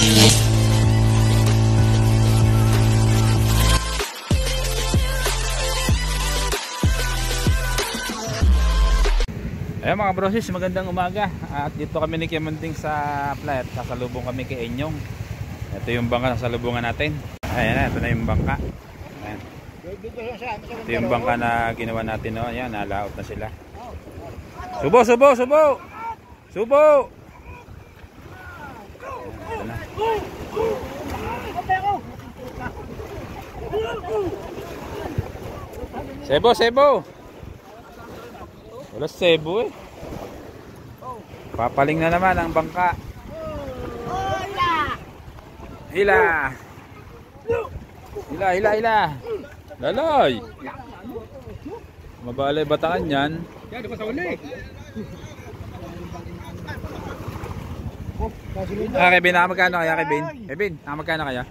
Ayan mga brosis, magandang umaga. At dito kami ni Kimunting sa flat. Sasalubong kami kay Enyong. Ito yung bangka sa salubungan natin. Ayan na, ito na yung bangka. Ayan. Ito yung bangka na ginawa natin, no? Ayan, nalaot na sila. Subo, subo, subo! Subo! Ayan, ito na. Sebo, sebo! Wala sebo eh. Papaling na naman ang bangka. Hila! Hila, hila, hila! Laloy! Mabalay batangan yan. Yan, di pa sa uli. Kevin, magkano kaya Kevin? Kevin, magkano kaya?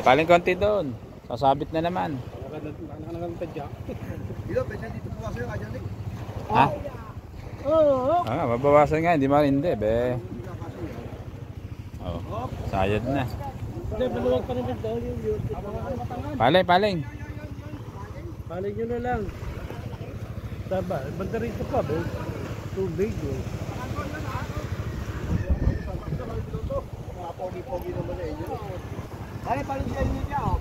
Paling konti doon. Sasabit na naman. Ha? Mabawasan nga, hindi marindi, be. Oh, sayad na. Paling, paling. Paling nyo na lang. Taba, banda rito pa, be. Tubig, be. Mga pogi-pogi naman na inyo. Paling siya inyo niya, oh.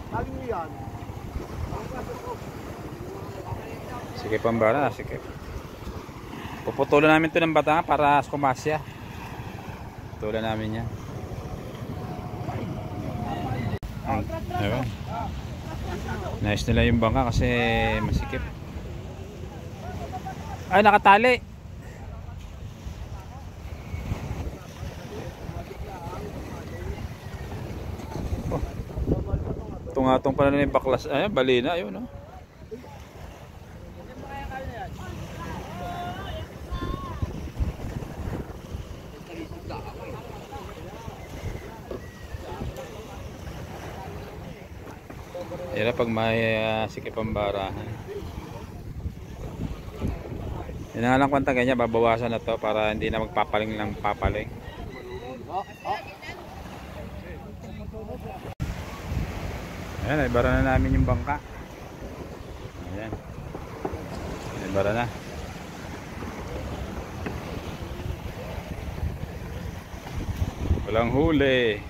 Paling nyo yan. Sige pambara, sige. Puputulan namin ito ng bata para kumasya. Putulan namin yan. Ewan. Nice nila yung bangka kasi masikip. Ay, nakatali. Oh. Tungatong pala na yung baklas. Ayan, balina. Ayun, no? Yan pag may sikip ang barahan. Yan nga lang kwanta ganyan, babawasan na to para hindi na magpapaling ng papaling. Ayan, ibara na namin yung bangka. Ayan. Ibara na. Walang huli.